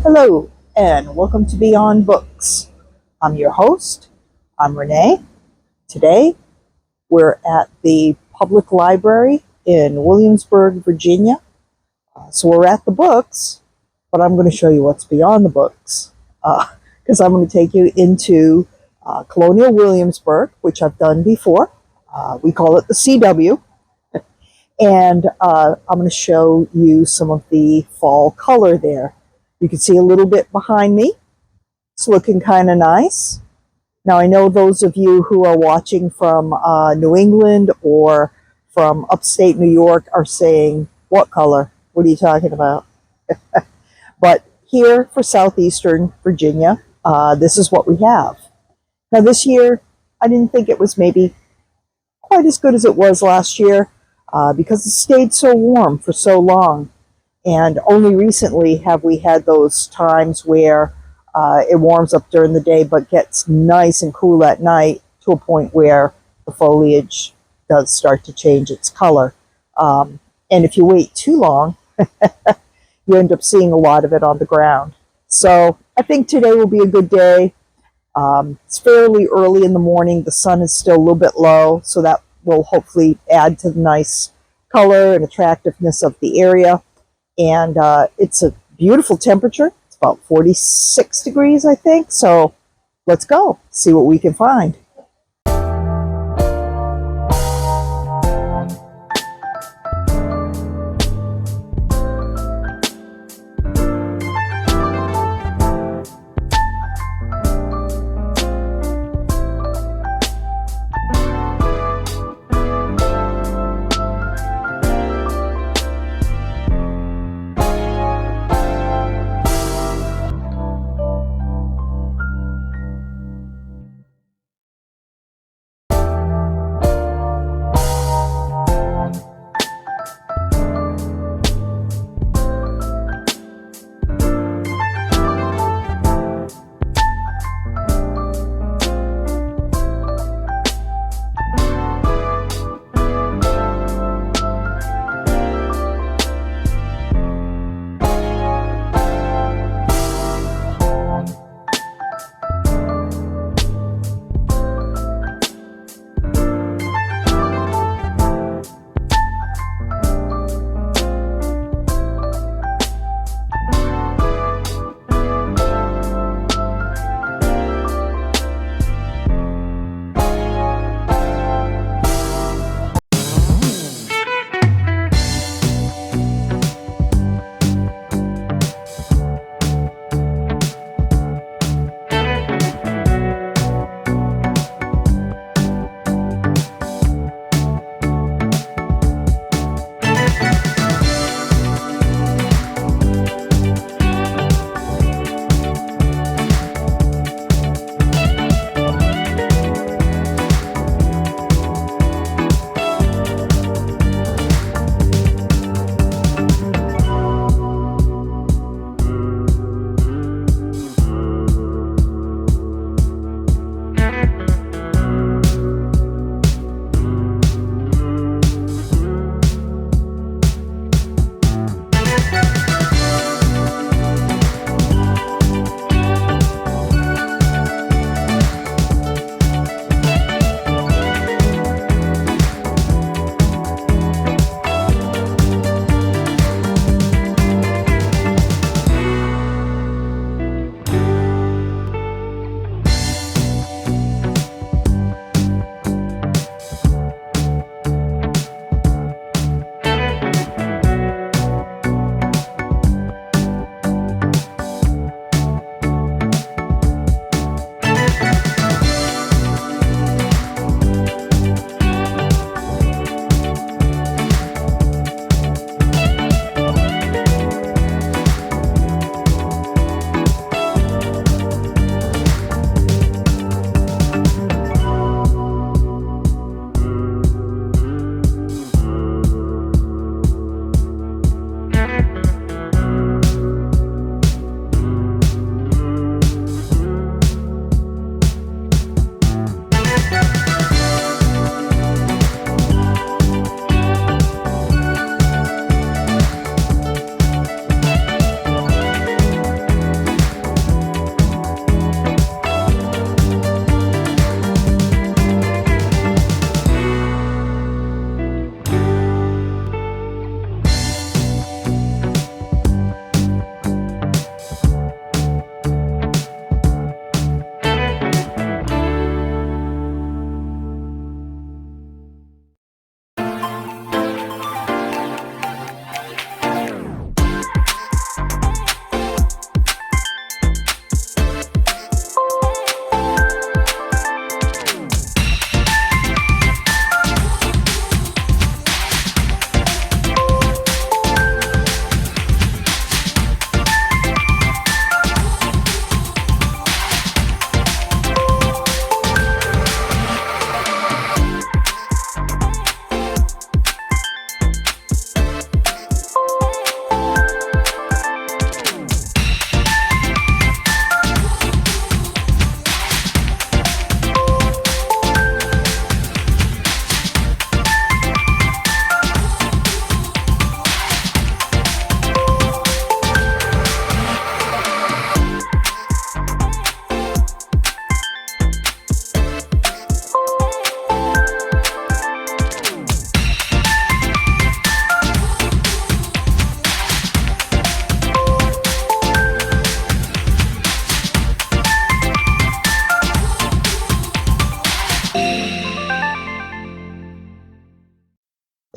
Hello, and welcome to Beyond Books. I'm your host. I'm Renee. Today, we're at the public library in Williamsburg, Virginia. So we're at the books, but I'm going to show you what's beyond the books. Because I'm going to take you into Colonial Williamsburg, which I've done before. We call it the CW. And I'm going to show you some of the fall color there. You can see a little bit behind me. It's looking kind of nice. Now, I know those of you who are watching from New England or from upstate New York are saying, what color? What are you talking about? But here for southeastern Virginia, this is what we have. Now, this year, I didn't think it was maybe quite as good as it was last year because it stayed so warm for so long. And only recently have we had those times where it warms up during the day but gets nice and cool at night to a point where the foliage does start to change its color. And if you wait too long, you end up seeing a lot of it on the ground. So I think today will be a good day. It's fairly early in the morning. The sun is still a little bit low, so that will hopefully add to the nice color and attractiveness of the area. And it's a beautiful temperature. It's about 46 degrees, I think. So let's go see what we can find.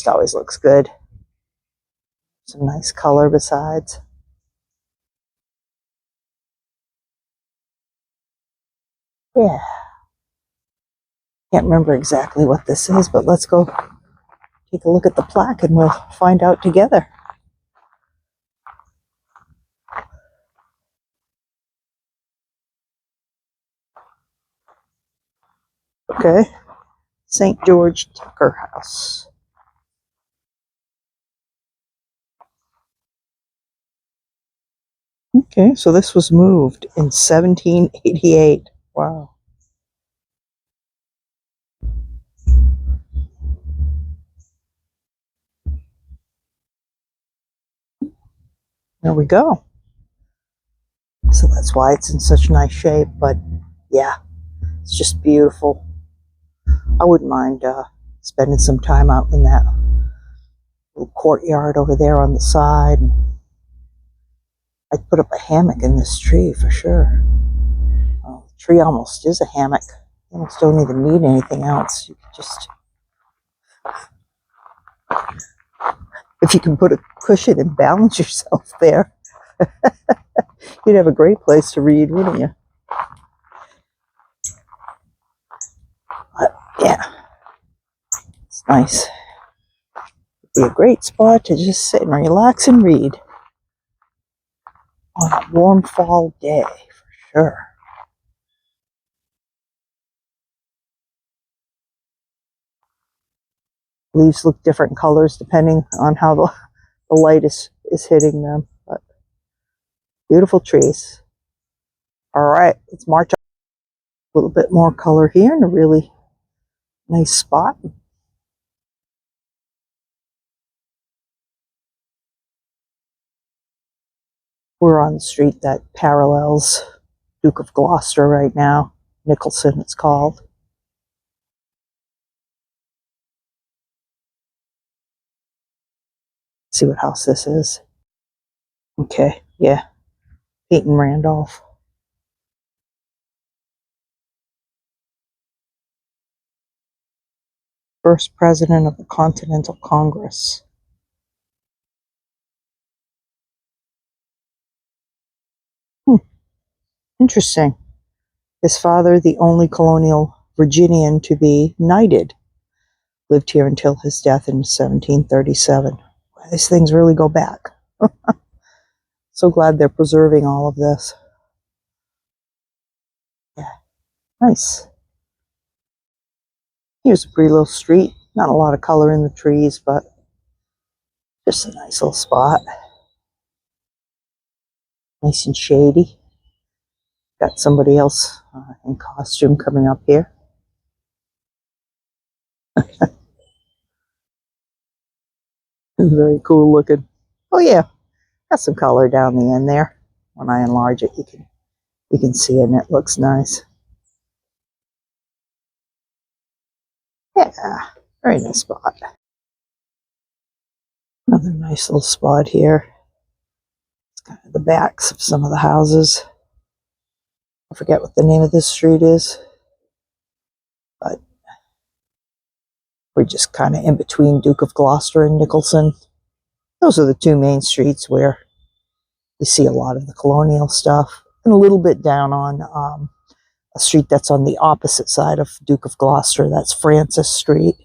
just always looks good. Some nice color besides. Yeah. Can't remember exactly what this is, but let's go take a look at the plaque and we'll find out together. Okay. St. George Tucker House. Okay, so this was moved in 1788. Wow. There we go. So that's why it's in such nice shape, but yeah, it's just beautiful. I wouldn't mind spending some time out in that little courtyard over there on the side. I'd put up a hammock in this tree for sure. The tree almost is a hammock. You almost don't even need anything else. You could just, if you can put a cushion and balance yourself there, you'd have a great place to read, wouldn't you? But yeah, it's nice. It'd be a great spot to just sit and relax and read on a warm fall day, for sure. Leaves look different colors depending on how the light is hitting them. But beautiful trees. All right, let's march up a little bit more color here in a really nice spot. We're on the street that parallels Duke of Gloucester right now. Nicholson, it's called. See what house this is. Okay, yeah. Peyton Randolph. First president of the Continental Congress. Interesting. His father, the only colonial Virginian to be knighted, lived here until his death in 1737. These things really go back. So glad they're preserving all of this. Yeah, nice. Here's a pretty little street. Not a lot of color in the trees, but just a nice little spot. Nice and shady. Got somebody else in costume coming up here. Very cool looking. Oh yeah, got some color down the end there. When I enlarge it, you can see it and it looks nice. Yeah, very nice spot. Another nice little spot here. It's kind of the backs of some of the houses. I forget what the name of this street is, but we're just kind of in between Duke of Gloucester and Nicholson. Those are the two main streets where you see a lot of the colonial stuff. And a little bit down on a street that's on the opposite side of Duke of Gloucester. That's Francis Street.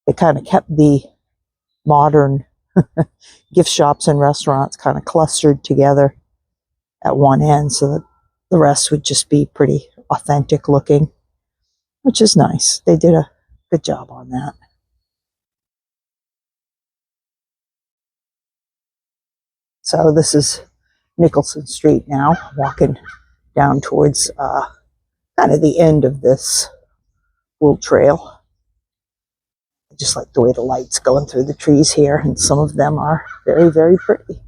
They kind of kept the modern gift shops and restaurants kind of clustered together at one end so that the rest would just be pretty authentic looking, which is nice. They did a good job on that. So this is Nicholson Street now, walking down towards kind of the end of this little trail. I just like the way the light's going through the trees here, and some of them are very, very pretty.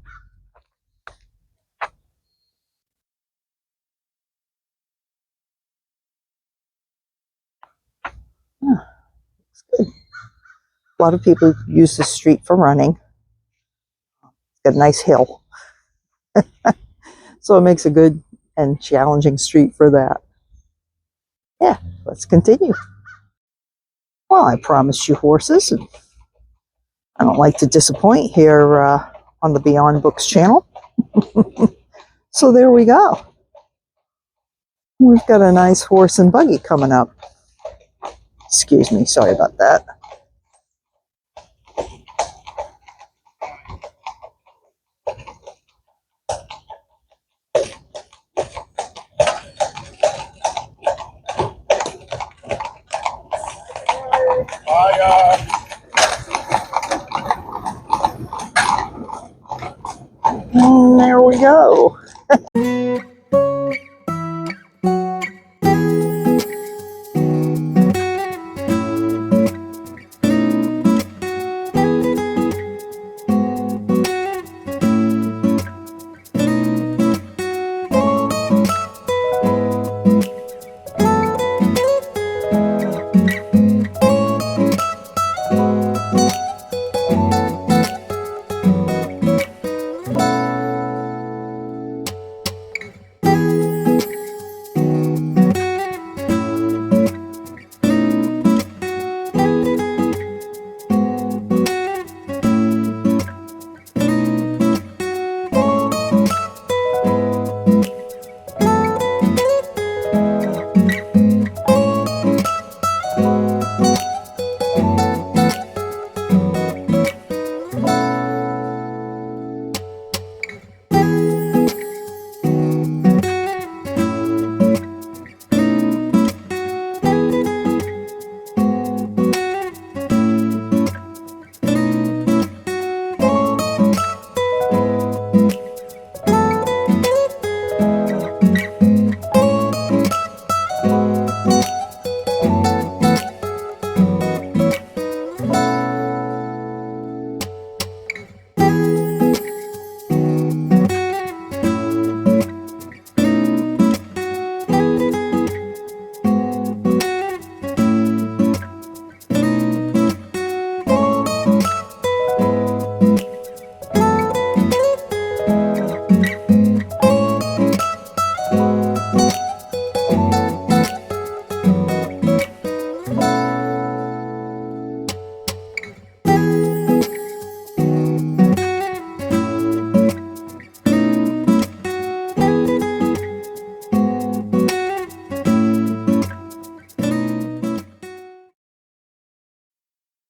Yeah, looks good. A lot of people use this street for running. It's got a nice hill. So it makes a good and challenging street for that. Yeah, let's continue. Well, I promised you horses, and I don't like to disappoint here on the Beyond Books channel. So there we go. We've got a nice horse and buggy coming up. Excuse me, sorry about that. And there we go.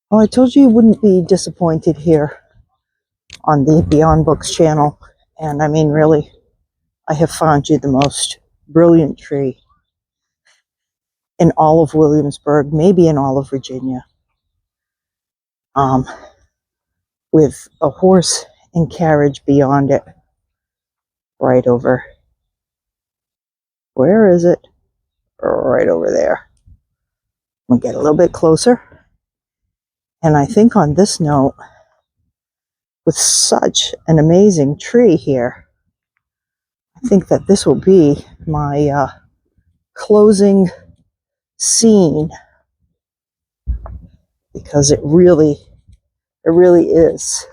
Well, I told you you wouldn't be disappointed here on the Beyond Books channel. And I mean, really, I have found you the most brilliant tree in all of Williamsburg, maybe in all of Virginia, with a horse and carriage beyond it, right over. Where is it? Right over there. We'll get a little bit closer. And I think on this note, with such an amazing tree here, I think that this will be my closing scene, because it really is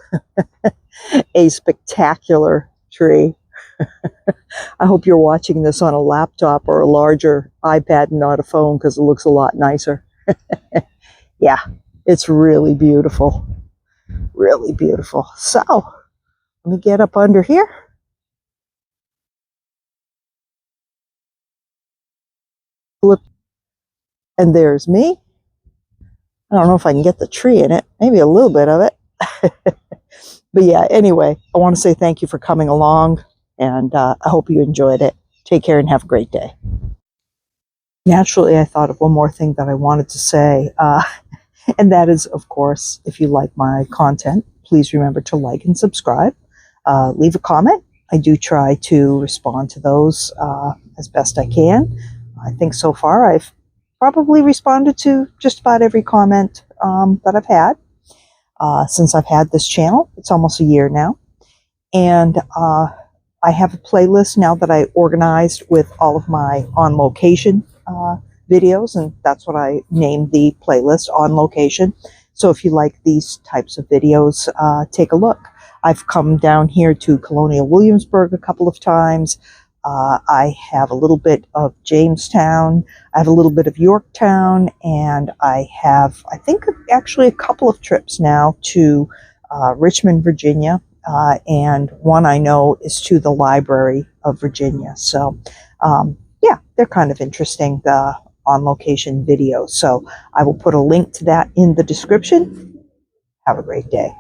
a spectacular tree. I hope you're watching this on a laptop or a larger iPad and not a phone, because it looks a lot nicer. Yeah, it's really beautiful. Really beautiful. So, let me get up under here. Flip. And there's me. I don't know if I can get the tree in it. Maybe a little bit of it. But yeah, anyway, I want to say thank you for coming along, and I hope you enjoyed it. Take care and have a great day. Naturally, I thought of one more thing that I wanted to say, and that is, of course, if you like my content, please remember to like and subscribe. Leave a comment. I do try to respond to those as best I can. I think so far I've probably responded to just about every comment that I've had since I've had this channel. It's almost a year now. And I have a playlist now that I organized with all of my on location videos, and that's what I named the playlist, On Location. So if you like these types of videos, take a look. I've come down here to Colonial Williamsburg a couple of times. I have a little bit of Jamestown, I have a little bit of Yorktown, and I have, I think, actually a couple of trips now to Richmond, Virginia, and one I know is to the Library of Virginia. So, yeah, they're kind of interesting, the on location videos. So I will put a link to that in the description. Have a great day.